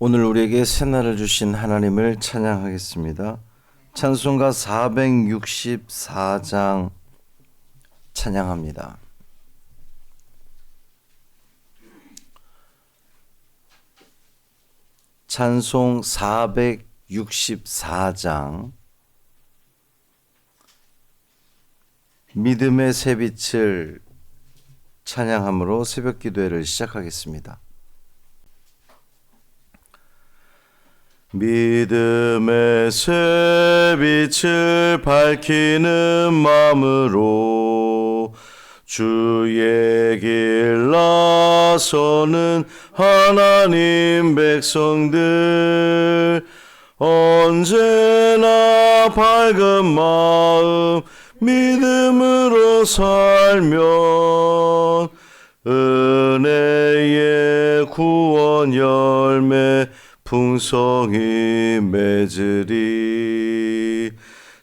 오늘 우리에게 새날을 주신 하나님을 찬양하겠습니다. 찬송가 464장 찬양합니다. 찬송 464장 믿음의 새빛을 찬양함으로 새벽 기도회를 시작하겠습니다. 믿음의 새빛을 밝히는 마음으로 주의 길 나서는 하나님 백성들, 언제나 밝은 마음 믿음으로 살면 은혜의 구원 열매 풍성히 맺으리.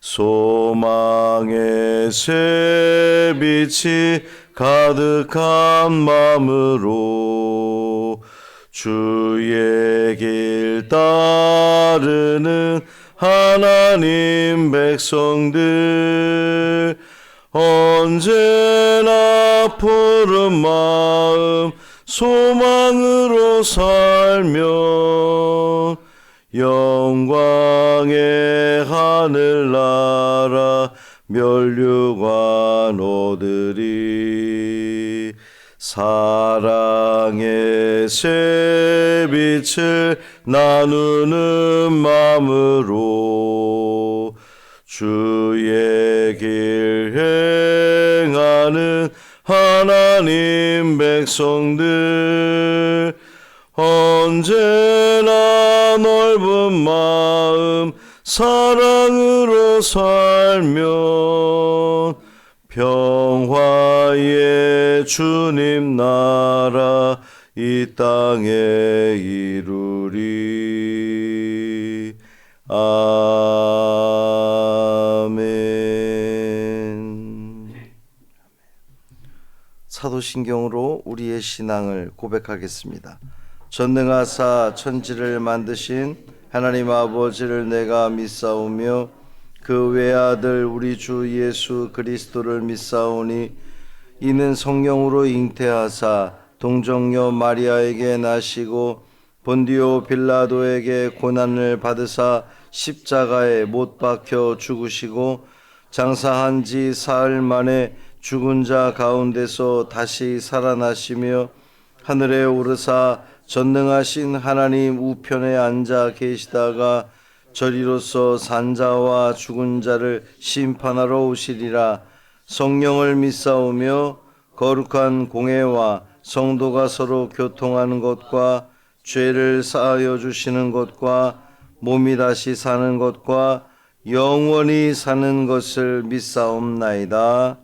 소망의 새빛이 가득한 마음으로 주의 길 따르는 하나님 백성들, 언제나 푸른 마음 소망으로 살면 영광의 하늘나라 멸류관 얻으리. 사랑의 새빛을 나누는 마음으로 주의 길 행하는 하나님 백성들, 언제나 넓은 마음 사랑으로 살면 평화의 주님 나라 이 땅에 이루리. 아멘. 사도신경으로 우리의 신앙을 고백하겠습니다. 전능하사 천지를 만드신 하나님 아버지를 내가 믿사오며 그 외아들 우리 주 예수 그리스도를 믿사오니 이는 성령으로 잉태하사 동정녀 마리아에게 나시고 본디오 빌라도에게 고난을 받으사 십자가에 못 박혀 죽으시고 장사한 지 사흘 만에 죽은 자 가운데서 다시 살아나시며 하늘에 오르사 전능하신 하나님 우편에 앉아 계시다가 저리로서 산자와 죽은 자를 심판하러 오시리라. 성령을 믿사오며 거룩한 공회와 성도가 서로 교통하는 것과 죄를 사하여 주시는 것과 몸이 다시 사는 것과 영원히 사는 것을 믿사옵나이다.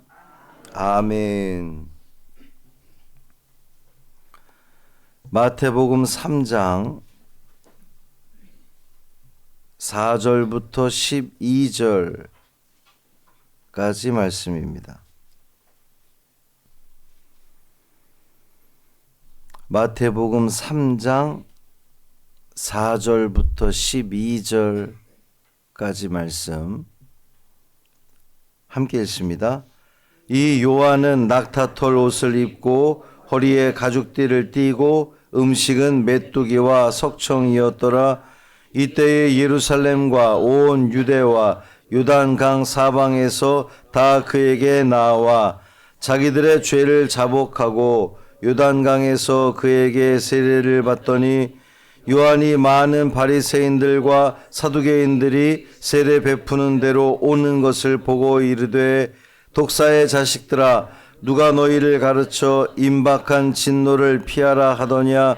아멘. 마태복음 3장 4절부터 12절까지 말씀입니다. 마태복음 3장 4절부터 12절까지 말씀 함께 읽습니다. 이 요한은 낙타털 옷을 입고 허리에 가죽띠를 띠고 음식은 메뚜기와 석청이었더라. 이때에 예루살렘과 온 유대와 요단강 사방에서 다 그에게 나와 자기들의 죄를 자복하고 요단강에서 그에게 세례를 받더니 요한이 많은 바리새인들과 사두개인들이 세례 베푸는 대로 오는 것을 보고 이르되 독사의 자식들아, 누가 너희를 가르쳐 임박한 진노를 피하라 하더냐.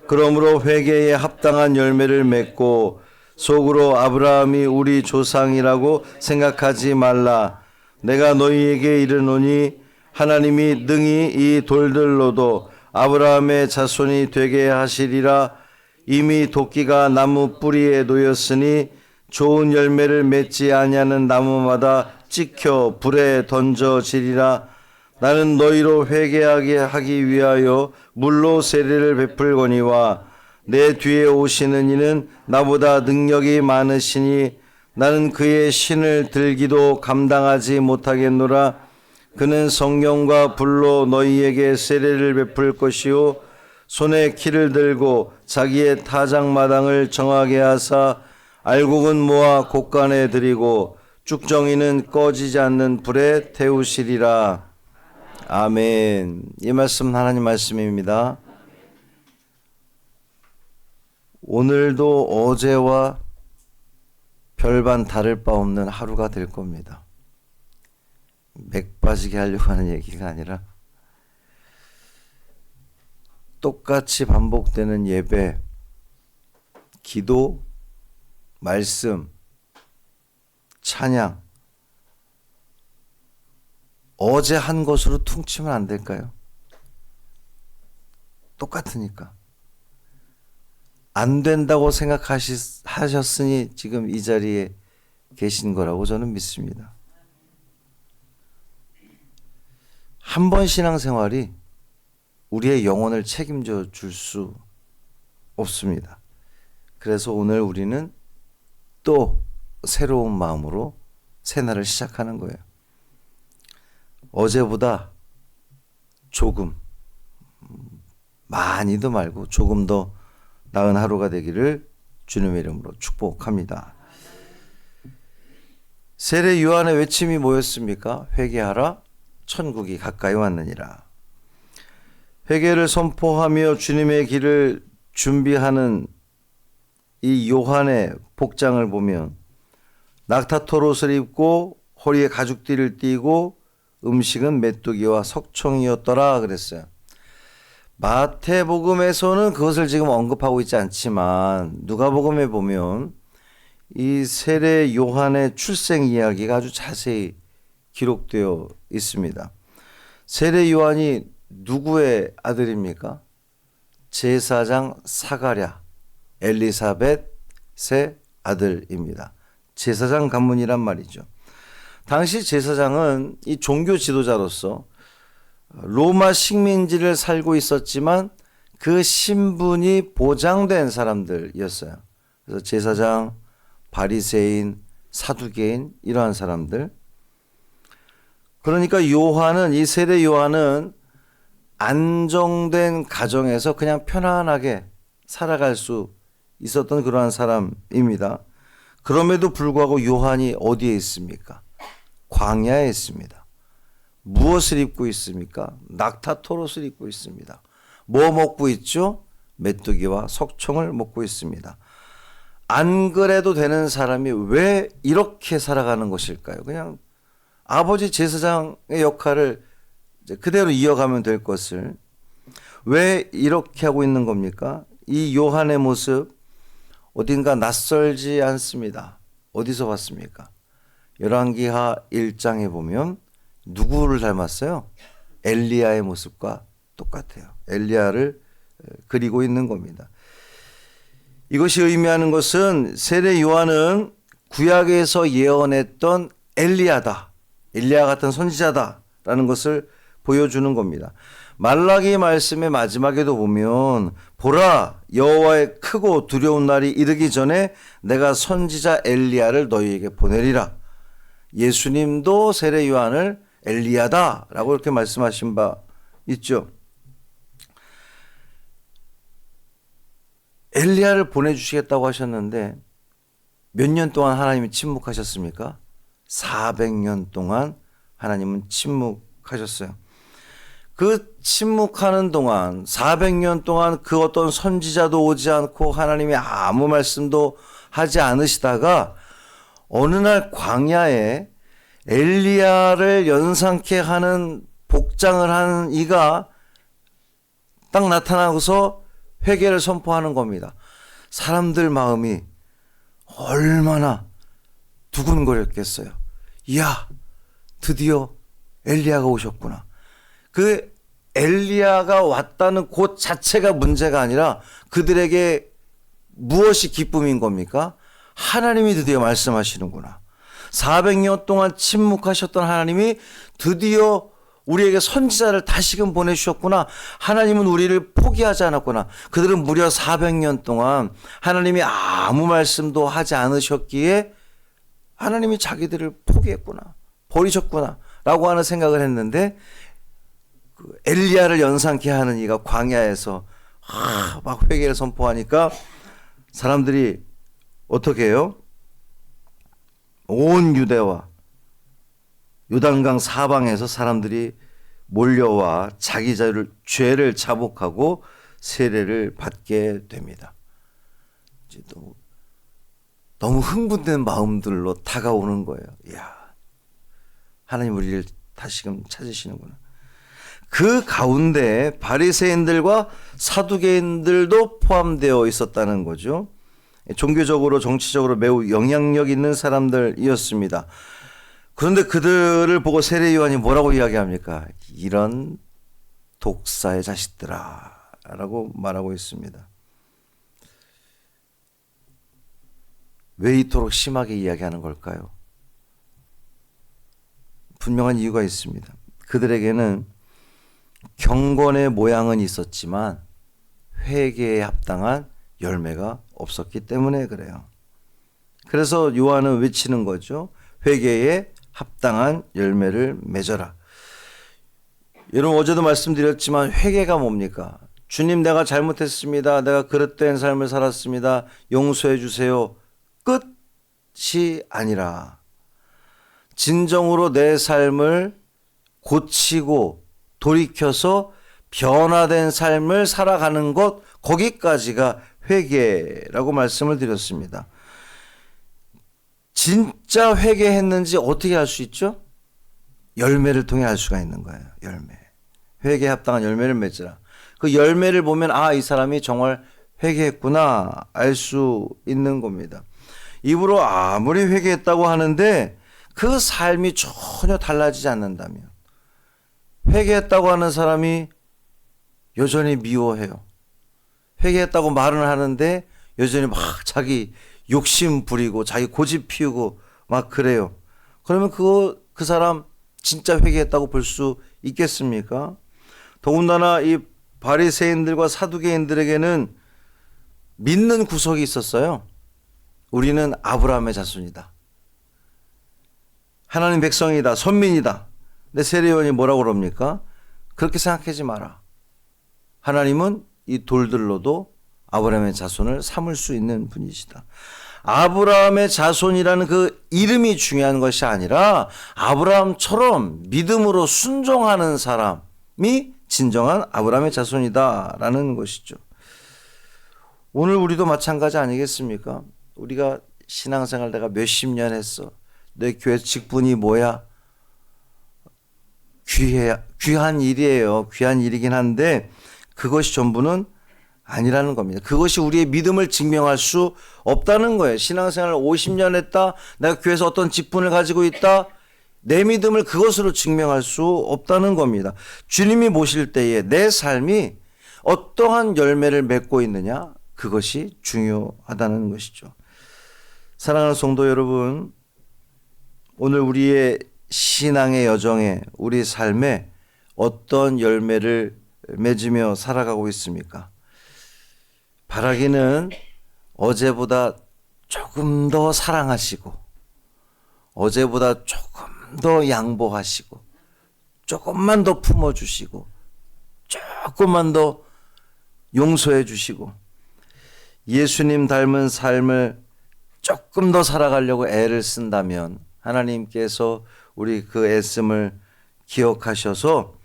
그러므로 회개에 합당한 열매를 맺고 속으로 아브라함이 우리 조상이라고 생각하지 말라. 내가 너희에게 이르노니 하나님이 능히 이 돌들로도 아브라함의 자손이 되게 하시리라. 이미 도끼가 나무 뿌리에 놓였으니 좋은 열매를 맺지 아니하는 나무마다 찍혀 불에 던져지리라. 나는 너희로 회개하게 하기 위하여 물로 세례를 베풀거니와 내 뒤에 오시는 이는 나보다 능력이 많으시니 나는 그의 신을 들기도 감당하지 못하겠노라. 그는 성령과 불로 너희에게 세례를 베풀 것이요 손에 키를 들고 자기의 타작마당을 정하게 하사 알곡은 모아 곡간에 들이고 쭉정이는 꺼지지 않는 불에 태우시리라. 아멘. 이 말씀 하나님 말씀입니다. 오늘도 어제와 별반 다를 바 없는 하루가 될 겁니다. 맥 빠지게 하려고 하는 얘기가 아니라 똑같이 반복되는 예배, 기도, 말씀, 찬양, 어제 한 것으로 퉁치면 안 될까요? 똑같으니까. 안 된다고 생각하셨으니 지금 이 자리에 계신 거라고 저는 믿습니다. 한 번 신앙생활이 우리의 영혼을 책임져 줄 수 없습니다. 그래서 오늘 우리는 또 새로운 마음으로 새날을 시작하는 거예요. 어제보다 조금, 많이도 말고 조금 더 나은 하루가 되기를 주님의 이름으로 축복합니다. 세례 요한의 외침이 뭐였습니까? 회개하라, 천국이 가까이 왔느니라. 회개를 선포하며 주님의 길을 준비하는 이 요한의 복장을 보면 낙타토롯을 입고 허리에 가죽띠를 띠고 음식은 메뚜기와 석청이었더라 그랬어요. 마태복음에서는 그것을 지금 언급하고 있지 않지만 누가복음에 보면 이 세례 요한의 출생 이야기가 아주 자세히 기록되어 있습니다. 세례 요한이 누구의 아들입니까? 제사장 사가랴, 엘리사벳의 아들입니다. 제사장 가문이란 말이죠. 당시 제사장은 이 종교 지도자로서 로마 식민지를 살고 있었지만 그 신분이 보장된 사람들이었어요. 그래서 제사장, 바리새인, 사두개인 이러한 사람들. 그러니까 요한은, 이 세례 요한은 안정된 가정에서 그냥 편안하게 살아갈 수 있었던 그러한 사람입니다. 그럼에도 불구하고 요한이 어디에 있습니까? 광야에 있습니다. 무엇을 입고 있습니까? 낙타토롯을 입고 있습니다. 뭐 먹고 있죠? 메뚜기와 석청을 먹고 있습니다. 안 그래도 되는 사람이 왜 이렇게 살아가는 것일까요? 그냥 아버지 제사장의 역할을 그대로 이어가면 될 것을 왜 이렇게 하고 있는 겁니까? 이 요한의 모습 어딘가 낯설지 않습니다. 어디서 봤습니까? 열왕기하 1장에 보면 누구를 닮았어요? 엘리야의 모습과 똑같아요. 엘리야를 그리고 있는 겁니다. 이것이 의미하는 것은 세례 요한은 구약에서 예언했던 엘리야다. 엘리야 같은 선지자다라는 것을 보여주는 겁니다. 말라기 말씀의 마지막에도 보면 보라 여호와의 크고 두려운 날이 이르기 전에 내가 선지자 엘리야를 너희에게 보내리라. 예수님도 세례 요한을 엘리야다라고 이렇게 말씀하신 바 있죠. 엘리야를 보내주시겠다고 하셨는데 몇 년 동안 하나님이 침묵하셨습니까? 400년 동안 하나님은 침묵하셨어요. 그 침묵하는 동안 400년 동안 그 어떤 선지자도 오지 않고 하나님이 아무 말씀도 하지 않으시다가 어느 날 광야에 엘리야를 연상케 하는 복장을 한 이가 딱 나타나고서 회개를 선포하는 겁니다. 사람들 마음이 얼마나 두근거렸겠어요. 이야, 드디어 엘리야가 오셨구나. 그 엘리야가 왔다는 곳 자체가 문제가 아니라 그들에게 무엇이 기쁨인 겁니까? 하나님이 드디어 말씀하시는구나. 400년 동안 침묵하셨던 하나님이 드디어 우리에게 선지자를 다시금 보내주셨구나. 하나님은 우리를 포기하지 않았구나. 그들은 무려 400년 동안 하나님이 아무 말씀도 하지 않으셨기에 하나님이 자기들을 포기했구나, 버리셨구나 라고 하는 생각을 했는데, 그 엘리야를 연상케 하는 이가 광야에서 막 회개를 선포하니까 사람들이 어떻게 해요? 온 유대와 요단강 사방에서 사람들이 몰려와 자기 죄를 자복하고 세례를 받게 됩니다. 이제 너무 흥분된 마음들로 다가오는 거예요. 이야, 하나님 우리를 다시금 찾으시는구나. 그 가운데 바리새인들과 사두개인들도 포함되어 있었다는 거죠. 종교적으로 정치적으로 매우 영향력 있는 사람들이었습니다. 그런데 그들을 보고 세례 요한이 뭐라고 이야기합니까? 이런 독사의 자식들아 라고 말하고 있습니다. 왜 이토록 심하게 이야기하는 걸까요? 분명한 이유가 있습니다. 그들에게는 경건의 모양은 있었지만 회개에 합당한 열매가 없었기 때문에 그래요. 그래서 요한은 외치는 거죠. 회개에 합당한 열매를 맺어라. 여러분, 어제도 말씀드렸지만 회개가 뭡니까? 주님, 내가 잘못했습니다. 내가 그릇된 삶을 살았습니다. 용서해 주세요. 끝이 아니라 진정으로 내 삶을 고치고 돌이켜서 변화된 삶을 살아가는 것, 거기까지가 회개라고 말씀을 드렸습니다. 진짜 회개했는지 어떻게 알 수 있죠? 열매를 통해 알 수가 있는 거예요. 열매. 회개에 합당한 열매를 맺으라. 그 열매를 보면 이 사람이 정말 회개했구나 알 수 있는 겁니다. 입으로 아무리 회개했다고 하는데 그 삶이 전혀 달라지지 않는다면, 회개했다고 하는 사람이 여전히 미워해요. 회개했다고 말은 하는데 여전히 막 자기 욕심 부리고 자기 고집 피우고 막 그래요. 그러면 그 사람 진짜 회개했다고 볼 수 있겠습니까? 더군다나 이 바리새인들과 사두개인들에게는 믿는 구석이 있었어요. 우리는 아브라함의 자손이다. 하나님 백성이다. 선민이다. 근데 세례 요한이 뭐라고 그럽니까? 그렇게 생각하지 마라. 하나님은 이 돌들로도 아브라함의 자손을 삼을 수 있는 분이시다. 아브라함의 자손이라는 그 이름이 중요한 것이 아니라 아브라함처럼 믿음으로 순종하는 사람이 진정한 아브라함의 자손이다라는 것이죠. 오늘 우리도 마찬가지 아니겠습니까? 우리가 신앙생활 내가 몇십 년 했어. 내 교회 직분이 뭐야? 귀한 일이에요. 귀한 일이긴 한데 그것이 전부는 아니라는 겁니다. 그것이 우리의 믿음을 증명할 수 없다는 거예요. 신앙생활을 50년 했다. 내가 교회에서 어떤 직분을 가지고 있다. 내 믿음을 그것으로 증명할 수 없다는 겁니다. 주님이 보실 때에 내 삶이 어떠한 열매를 맺고 있느냐, 그것이 중요하다는 것이죠. 사랑하는 성도 여러분, 오늘 우리의 신앙의 여정에, 우리 삶에 어떤 열매를 맺으며 살아가고 있습니까? 바라기는 어제보다 조금 더 사랑하시고, 어제보다 조금 더 양보하시고, 조금만 더 품어주시고, 조금만 더 용서해 주시고, 예수님 닮은 삶을 조금 더 살아가려고 애를 쓴다면 하나님께서 우리 그 애씀을 기억하셔서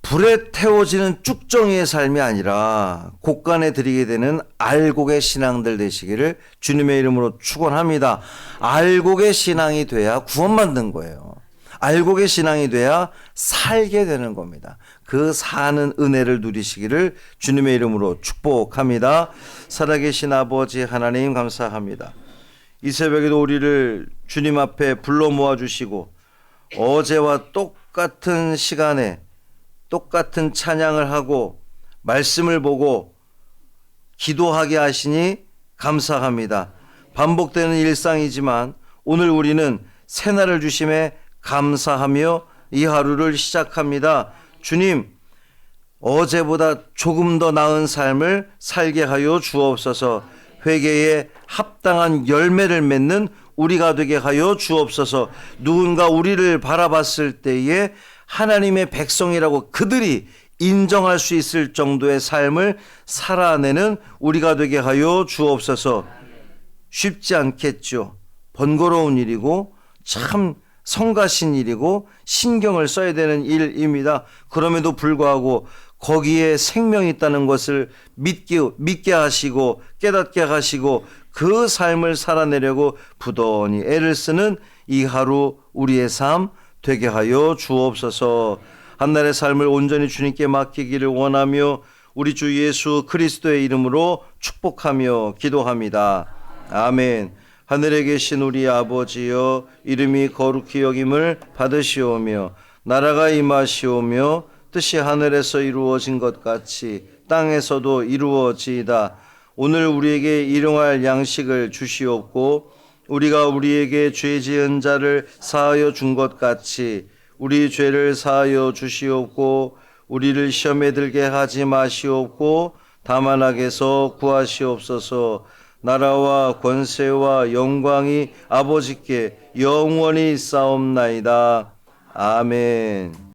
불에 태워지는 쭉정이의 삶이 아니라 곳간에 드리게 되는 알곡의 신앙들 되시기를 주님의 이름으로 축원합니다. 알곡의 신앙이 돼야 구원받는 거예요. 알곡의 신앙이 돼야 살게 되는 겁니다. 그 사는 은혜를 누리시기를 주님의 이름으로 축복합니다. 살아계신 아버지 하나님 감사합니다. 이 새벽에도 우리를 주님 앞에 불러 모아주시고 어제와 똑같은 시간에 똑같은 찬양을 하고 말씀을 보고 기도하게 하시니 감사합니다. 반복되는 일상이지만 오늘 우리는 새날을 주심에 감사하며 이 하루를 시작합니다. 주님, 어제보다 조금 더 나은 삶을 살게 하여 주옵소서. 회개에 합당한 열매를 맺는 우리가 되게 하여 주옵소서. 누군가 우리를 바라봤을 때에 하나님의 백성이라고 그들이 인정할 수 있을 정도의 삶을 살아내는 우리가 되게 하여 주옵소서. 쉽지 않겠죠. 번거로운 일이고 참 성가신 일이고 신경을 써야 되는 일입니다. 그럼에도 불구하고 거기에 생명이 있다는 것을 믿게 하시고 깨닫게 하시고 그 삶을 살아내려고 부단히 애를 쓰는 이 하루 우리의 삶 되게 하여 주옵소서. 한날의 삶을 온전히 주님께 맡기기를 원하며 우리 주 예수 그리스도의 이름으로 축복하며 기도합니다. 아멘. 하늘에 계신 우리 아버지여, 이름이 거룩히 여김을 받으시오며 나라가 임하시오며 뜻이 하늘에서 이루어진 것 같이 땅에서도 이루어지이다. 오늘 우리에게 일용할 양식을 주시옵고 우리가 우리에게 죄 지은 자를 사하여 준 것 같이 우리 죄를 사하여 주시옵고 우리를 시험에 들게 하지 마시옵고 다만 악에서 구하시옵소서. 나라와 권세와 영광이 아버지께 영원히 있사옵나이다. 아멘.